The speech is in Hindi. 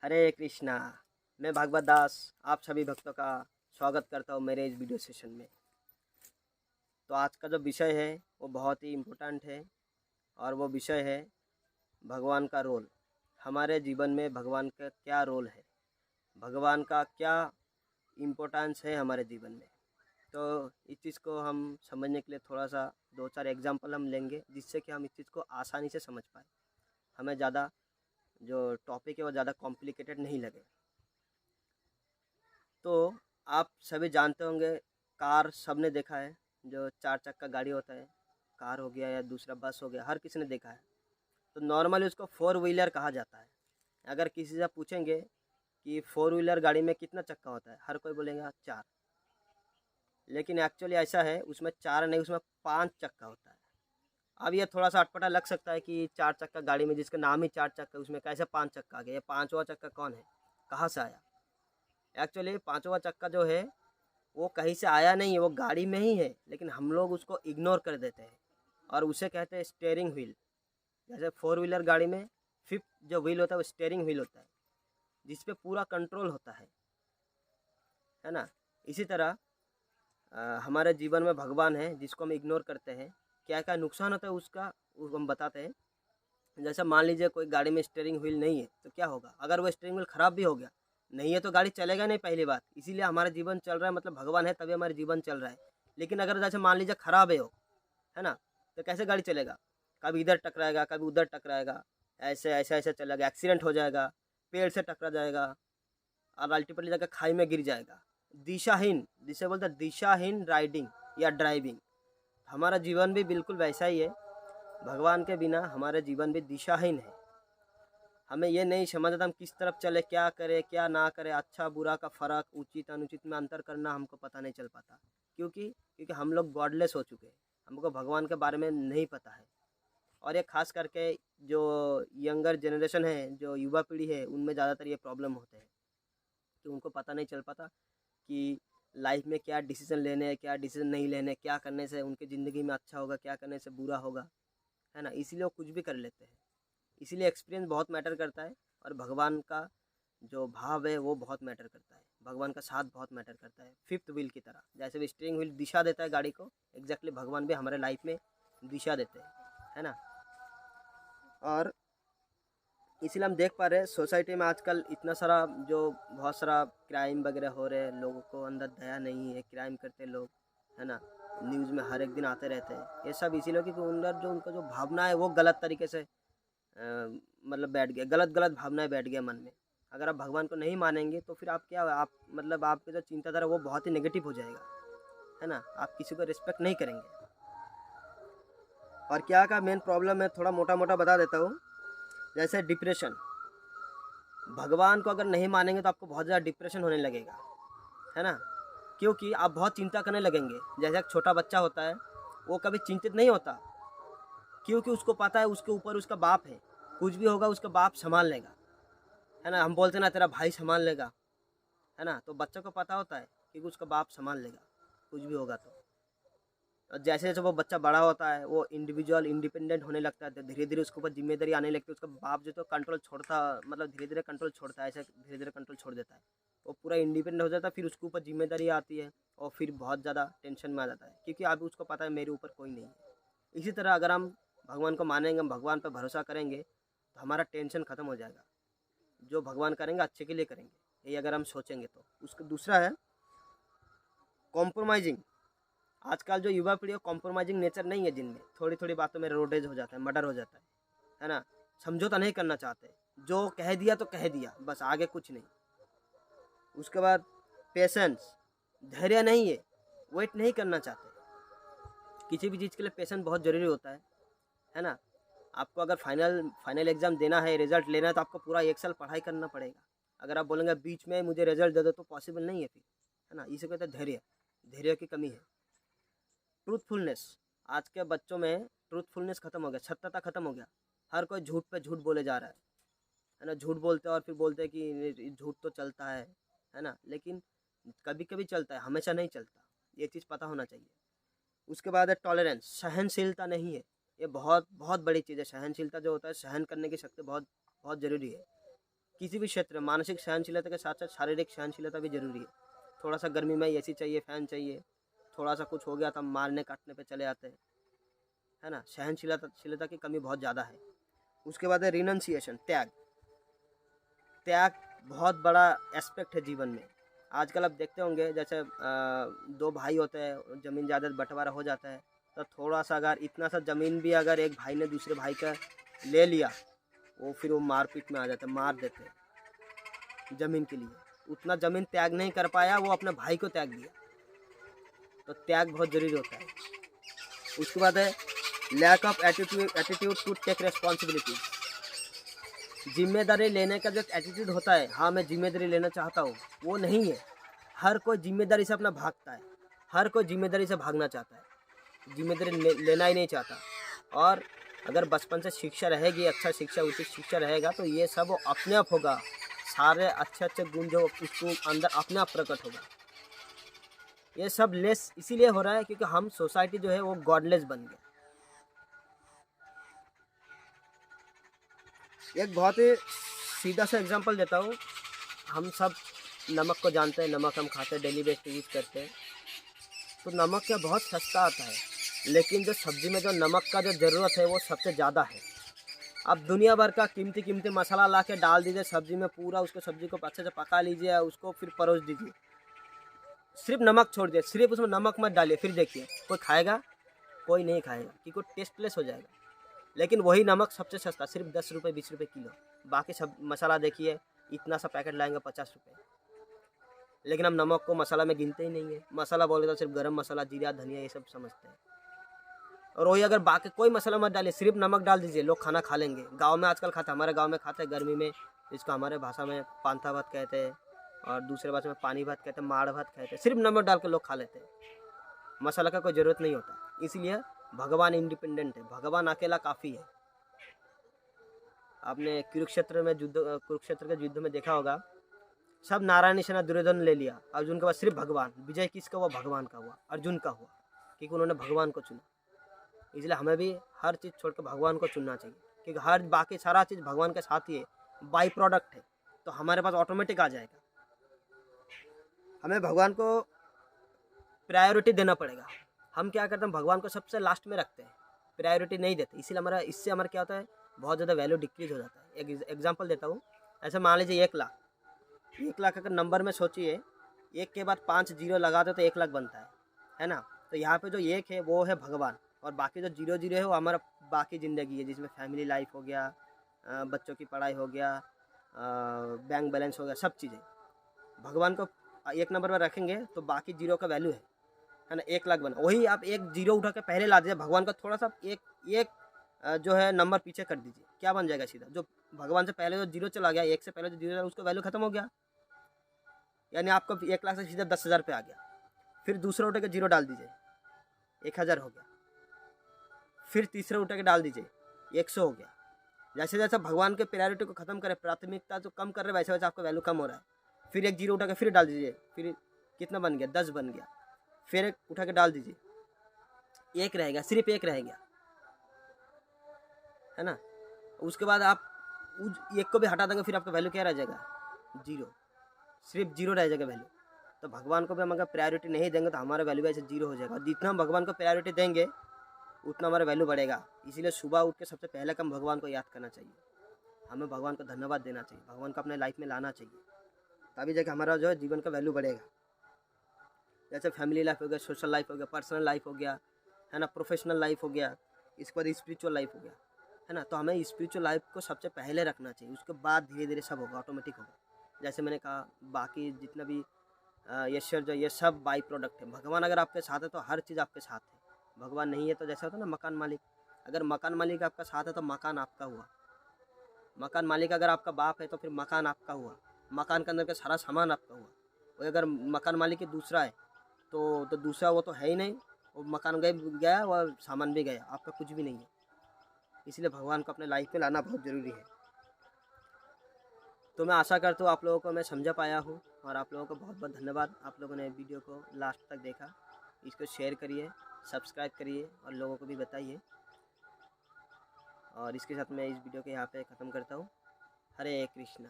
हरे कृष्णा। मैं भागवत दास आप सभी भक्तों का स्वागत करता हूँ मेरे इस वीडियो सेशन में। तो आज का जो विषय है वो बहुत ही इम्पोर्टेंट है और वो विषय है भगवान का रोल। हमारे जीवन में भगवान का क्या रोल है, भगवान का क्या इम्पोर्टेंस है हमारे जीवन में। तो इस चीज़ को हम समझने के लिए थोड़ा सा दो चार एग्जाम्पल हम लेंगे, जिससे कि हम इस चीज़ को आसानी से समझ पाए, हमें ज़्यादा जो टॉपिक है वो ज़्यादा कॉम्प्लिकेटेड नहीं लगे। तो आप सभी जानते होंगे, कार सबने देखा है, जो चार चक्का गाड़ी होता है, कार हो गया या दूसरा बस हो गया, हर किसी ने देखा है। तो नॉर्मली उसको फोर व्हीलर कहा जाता है। अगर किसी से पूछेंगे कि फोर व्हीलर गाड़ी में कितना चक्का होता है, हर कोई बोलेगा चार। लेकिन एक्चुअली ऐसा है, उसमें चार नहीं, उसमें पाँच चक्का होता है। अब ये थोड़ा सा अटपटा लग सकता है कि चार चक्का गाड़ी में जिसका नाम ही चार चक्का, उसमें कैसे पाँच चक्का आ गया, ये पाँचवा चक्का कौन है, कहाँ से आया। एक्चुअली पाँचवा चक्का जो है वो कहीं से आया नहीं है, वो गाड़ी में ही है, लेकिन हम लोग उसको इग्नोर कर देते हैं और उसे कहते हैं स्टीयरिंग व्हील। जैसे फोर व्हीलर गाड़ी में फिफ्थ जो व्हील होता है वो स्टीयरिंग व्हील होता है, जिस पे पूरा कंट्रोल होता है ना। इसी तरह हमारे जीवन में भगवान है जिसको हम इग्नोर करते हैं। क्या क्या नुकसान होता है उसका वो हम बताते हैं। जैसे मान लीजिए कोई गाड़ी में स्टीयरिंग व्हील नहीं है तो क्या होगा, अगर वो स्टीयरिंग व्हील ख़राब भी हो गया, नहीं है तो गाड़ी चलेगा नहीं, पहली बात। इसीलिए हमारा जीवन चल रहा है, मतलब भगवान है तभी हमारा जीवन चल रहा है। लेकिन अगर जैसे मान लीजिए ख़राब है वो, है ना, तो कैसे गाड़ी चलेगा, कभी इधर टकराएगा कभी उधर टकराएगा, ऐसे ऐसे ऐसे चलेगा, एक्सीडेंट हो जाएगा, पेड़ से टकरा जाएगा और अल्टीमेटली जाकर खाई में गिर जाएगा। दिशाहीन, जिसे बोलते हैं दिशाहीन राइडिंग या ड्राइविंग। हमारा जीवन भी बिल्कुल वैसा ही है। भगवान के बिना हमारा जीवन भी दिशाहीन है। हमें ये नहीं समझ आता हम किस तरफ चले, क्या करें क्या ना करें, अच्छा बुरा का फ़र्क, उचित अनुचित में अंतर करना हमको पता नहीं चल पाता। क्योंकि हम लोग गॉडलेस हो चुके हैं, हमको भगवान के बारे में नहीं पता है। और ये खास करके जो यंगर जनरेशन है, जो युवा पीढ़ी है, उनमें ज़्यादातर ये प्रॉब्लम होते हैं कि उनको पता नहीं चल पाता कि लाइफ में क्या डिसीजन लेने हैं, क्या डिसीजन नहीं लेने, क्या करने से उनकी ज़िंदगी में अच्छा होगा, क्या करने से बुरा होगा, है ना। इसीलिए वो कुछ भी कर लेते हैं। इसीलिए एक्सपीरियंस बहुत मैटर करता है और भगवान का जो भाव है वो बहुत मैटर करता है, भगवान का साथ बहुत मैटर करता है। फिफ्थ व्हील की तरह, जैसे भी स्टीयरिंग व्हील दिशा देता है गाड़ी को, एग्जैक्टली भगवान भी हमारे लाइफ में दिशा देते हैं, है ना। और इसीलिए हम देख पा रहे हैं सोसाइटी में आजकल इतना सारा जो बहुत सारा क्राइम वगैरह हो रहे हैं, लोगों को अंदर दया नहीं है, क्राइम करते हैं लोग, है ना। न्यूज़ में हर एक दिन आते रहते हैं। ये सब इसीलिए क्योंकि अंदर जो उनका जो भावना है वो गलत तरीके से मतलब बैठ गया, गलत गलत भावनाएं बैठ गया मन में। अगर आप भगवान को नहीं मानेंगे तो फिर आप क्या, आप मतलब आपके जो चिंताधारा वो बहुत ही नेगेटिव हो जाएगा, है ना। आप किसी को रिस्पेक्ट नहीं करेंगे। और क्या का मेन प्रॉब्लम है थोड़ा मोटा मोटा बता देता हूँ। जैसे डिप्रेशन, भगवान को अगर नहीं मानेंगे तो आपको बहुत ज़्यादा डिप्रेशन होने लगेगा, है ना। क्योंकि आप बहुत चिंता करने लगेंगे। जैसे एक छोटा बच्चा होता है, वो कभी चिंतित नहीं होता, क्योंकि उसको पता है उसके ऊपर उसका बाप है, कुछ भी होगा उसका बाप संभाल लेगा, है ना। हम बोलते ना तेरा भाई संभाल लेगा, है ना। तो बच्चे को पता होता है कि उसका बाप संभाल लेगा कुछ भी होगा तो। और जैसे जैसे वो बच्चा बड़ा होता है वो इंडिविजुअल इंडिपेंडेंट होने लगता है, तो धीरे धीरे उसके ऊपर जिम्मेदारी आने लगती है। उसका बाप जो तो कंट्रोल छोड़ता, मतलब धीरे धीरे कंट्रोल छोड़ता है, ऐसे धीरे धीरे कंट्रोल छोड़ देता है, वो पूरा इंडिपेंडेंट हो जाता है। फिर उसके ऊपर जिम्मेदारी आती है और फिर बहुत ज़्यादा टेंशन में आ जाता है, क्योंकि अभी उसको पता है मेरे ऊपर कोई नहीं है। इसी तरह अगर हम भगवान को मानेंगे, हम भगवान पर भरोसा करेंगे, तो हमारा टेंशन ख़त्म हो जाएगा। जो भगवान करेंगे अच्छे के लिए करेंगे, ये अगर हम सोचेंगे तो। उसका दूसरा है कॉम्प्रोमाइजिंग। आजकल जो युवा पीढ़ी है कॉम्प्रोमाइजिंग नेचर नहीं है, जिनमें थोड़ी थोड़ी बातों में रोडेज हो जाता है, मर्डर हो जाता है ना। समझौता नहीं करना चाहते, जो कह दिया तो कह दिया, बस आगे कुछ नहीं। उसके बाद पेशेंस, धैर्य नहीं है, वेट नहीं करना चाहते। किसी भी चीज़ के लिए पेशेंस बहुत ज़रूरी होता है ना। आपको अगर फाइनल फाइनल एग्ज़ाम देना है, रिजल्ट लेना है, तो आपको पूरा एक साल पढ़ाई करना पड़ेगा। अगर आप बोलेंगे बीच में मुझे रिजल्ट दे दो तो पॉसिबल नहीं है फिर, है ना। इसे कहते हैं धैर्य, धैर्य की कमी है। ट्रूथफुलनेस, आज के बच्चों में ट्रूथफुलनेस खत्म हो गया, सत्यता खत्म हो गया। हर कोई झूठ पे झूठ बोले जा रहा है ना। झूठ बोलते हैं और फिर बोलते हैं कि झूठ तो चलता है ना। लेकिन कभी कभी चलता है, हमेशा नहीं चलता, ये चीज़ पता होना चाहिए। उसके बाद है टॉलरेंस, सहनशीलता नहीं है। ये बहुत बहुत बड़ी चीज़ है। सहनशीलता जो होता है, सहन करने की शक्ति बहुत बहुत ज़रूरी है। किसी भी क्षेत्र में मानसिक सहनशीलता के साथ साथ शारीरिक सहनशीलता भी ज़रूरी है। थोड़ा सा गर्मी में एसी चाहिए, फ़ैन चाहिए, थोड़ा सा कुछ हो गया तो हम मारने काटने पे चले आते हैं, है ना। सहनशीलता की कमी बहुत ज़्यादा है। उसके बाद है रिनंसिएशन, त्याग। त्याग बहुत बड़ा एस्पेक्ट है जीवन में। आजकल आप देखते होंगे जैसे दो भाई होते हैं, ज़मीन जायदाद बंटवारा हो जाता है, तो थोड़ा सा अगर इतना सा ज़मीन भी अगर एक भाई ने दूसरे भाई का ले लिया, वो फिर वो मारपीट में आ जाते हैं, मार देते हैं ज़मीन के लिए। उतना ज़मीन त्याग नहीं कर पाया, वो अपने भाई को त्याग दिया। तो त्याग बहुत ज़रूरी होता है। उसके बाद है lack of attitude to take responsibility. जिम्मेदारी लेने का जो एटीट्यूड होता है, हाँ मैं जिम्मेदारी लेना चाहता हूँ, वो नहीं है। हर कोई जिम्मेदारी से अपना भागता है, हर कोई जिम्मेदारी से भागना चाहता है, जिम्मेदारी लेना ही नहीं चाहता। और अगर बचपन से शिक्षा रहेगी, अच्छा शिक्षा, उचित शिक्षा रहेगा, तो ये सब अपने आप होगा। सारे अच्छे अच्छे गुण जो उसको अंदर अपने आप प्रकट होगा। ये सब लेस इसीलिए हो रहा है क्योंकि हम सोसाइटी जो है वो गॉडलेस बन गया। एक बहुत ही सीधा सा एग्जांपल देता हूँ। हम सब नमक को जानते हैं, नमक हम खाते हैं, डेली बेस पे यूज़ करते हैं। तो नमक क्या बहुत सस्ता आता है, लेकिन जो सब्ज़ी में जो नमक का जो ज़रूरत है वो सबसे ज़्यादा है। आप दुनिया भर का कीमती मसाला ला के डाल दीजिए सब्ज़ी में, पूरा उसको सब्ज़ी को अच्छे से पका लीजिए, उसको फिर परोस दीजिए, सिर्फ नमक छोड़ दिए, सिर्फ उसमें नमक मत डालिए, फिर देखिए कोई खाएगा? कोई नहीं खाएगा, क्योंकि टेस्टलेस हो जाएगा। लेकिन वही नमक सबसे सस्ता, सिर्फ 10 रुपये 20 रुपये किलो। बाकी सब मसाला देखिए, इतना सा पैकेट लाएंगे 50 रुपये। लेकिन हम नमक को मसाला में गिनते ही नहीं है। मसाला बोले तो सिर्फ गरम मसाला, जीरा, धनिया, ये सब समझते हैं। और वही अगर बाकी कोई मसाला मत डालिए, सिर्फ नमक डाल दीजिए, लोग खाना खा लेंगे। गांव में आजकल खाते, हमारे गांव में खाते हैं गर्मी में, इसको हमारे भाषा में पांथा भात कहते हैं, और दूसरे भाषा में पानी भात कहते हैं, माड़ भात कहते हैं। सिर्फ नमक डाल के लोग खा लेते हैं, मसाला का कोई ज़रूरत नहीं होता। इसलिए भगवान इंडिपेंडेंट है, भगवान अकेला काफ़ी है। आपने कुरुक्षेत्र के युद्ध में देखा होगा, सब नारायणी सेना दुर्योधन ले लिया, अर्जुन के बाद सिर्फ भगवान। विजय किसका हुआ? भगवान का हुआ, अर्जुन का हुआ, क्योंकि उन्होंने भगवान को चुना। इसलिए हमें भी हर चीज़ छोड़कर भगवान को चुनना चाहिए, क्योंकि हर बाकी सारा चीज़ भगवान के साथ ही है, बाई प्रोडक्ट है, तो हमारे पास ऑटोमेटिक आ जाएगा। हमें भगवान को प्रायोरिटी देना पड़ेगा। हम क्या करते हैं, भगवान को सबसे लास्ट में रखते हैं, प्रायोरिटी नहीं देते। इसीलिए इससे हमारा क्या होता है, बहुत ज़्यादा वैल्यू डिक्रीज हो जाता है। एक एग्जांपल देता हूँ। ऐसे मान लीजिए 1 लाख अगर नंबर में सोचिए, 1 के बाद 5 जीरो लगा दो तो 1 लाख बनता है ना। तो यहाँ पे जो 1 है वो है भगवान, और बाकी जो 0 0 है वो हमारा बाकी ज़िंदगी है, जिसमें फैमिली लाइफ हो गया, बच्चों की पढ़ाई हो गया, बैंक बैलेंस हो गया, सब चीज़ें। भगवान को 1 नंबर पर रखेंगे तो बाकी जीरो का वैल्यू है ना। 1 लाख बना, वही आप 1 जीरो उठा के पहले ला दीजिए, भगवान का थोड़ा सा एक जो है नंबर पीछे कर दीजिए, क्या बन जाएगा सीधा? जो भगवान से पहले जो जीरो चला गया, 1 से पहले जो जीरो था, उसका वैल्यू खत्म हो गया, यानी आपको 1 लाख से सीधा 10,000 पे आ गया। फिर दूसरा उठा के जीरो डाल दीजिए, 1,000 हो गया। फिर तीसरा उठा के डाल दीजिए, 100 हो गया। जैसे जैसे भगवान के प्रायोरिटी को खत्म करें, प्राथमिकता जो कम कर रहे, वैसे वैसे आपका वैल्यू कम हो रहा है। फिर 1 जीरो उठा के फिर डाल दीजिए, फिर कितना बन गया? 10 बन गया। फिर 1 उठा के डाल दीजिए, 1 रहेगा, सिर्फ 1 रह गया, है ना। उसके बाद आप उस 1 को भी हटा देंगे, फिर आपका वैल्यू क्या रह जाएगा? 0, सिर्फ 0 रह जाएगा वैल्यू। तो भगवान को भी हम अगर प्रायोरिटी नहीं देंगे तो हमारा वैल्यू ऐसे 0 हो जाएगा। जितना हम भगवान को प्रायोरिटी देंगे उतना हमारा वैल्यू बढ़ेगा। इसीलिए सुबह उठ के सबसे पहले हम भगवान को याद करना चाहिए, हमें भगवान को धन्यवाद देना चाहिए, भगवान को अपने लाइफ में लाना चाहिए, तभी जाके हमारा जो है जीवन का वैल्यू बढ़ेगा। जैसे फैमिली लाइफ हो गया, सोशल लाइफ हो गया, पर्सनल लाइफ हो गया, है ना, प्रोफेशनल लाइफ हो गया, इसके बाद स्पिरिचुअल लाइफ हो गया, है ना। तो हमें स्पिरिचुअल लाइफ को सबसे पहले रखना चाहिए, उसके बाद धीरे धीरे सब होगा, ऑटोमेटिक होगा। जैसे मैंने कहा, बाकी जितना भी यश्वर जो ये सब बाई प्रोडक्ट है। भगवान अगर आपके साथ है तो हर चीज़ आपके साथ है। भगवान नहीं है तो जैसा होता है ना मकान मालिक, अगर मकान मालिक आपका साथ है तो मकान आपका हुआ। मकान मालिक अगर आपका बाप है तो फिर मकान आपका हुआ, मकान के अंदर का सारा सामान आपका हुआ। और अगर मकान मालिक ही दूसरा है तो दूसरा वो तो है ही नहीं, वो मकान गया और सामान भी गया, आपका कुछ भी नहीं है। इसलिए भगवान को अपने लाइफ में लाना बहुत ज़रूरी है। तो मैं आशा करता हूँ आप लोगों को मैं समझा पाया हूँ, और आप लोगों को बहुत बहुत धन्यवाद। आप लोगों ने वीडियो को लास्ट तक देखा। इसको शेयर करिए, सब्सक्राइब करिए और लोगों को भी बताइए। और इसके साथ मैं इस वीडियो को यहाँ पे ख़त्म करता हूँ। हरे कृष्णा।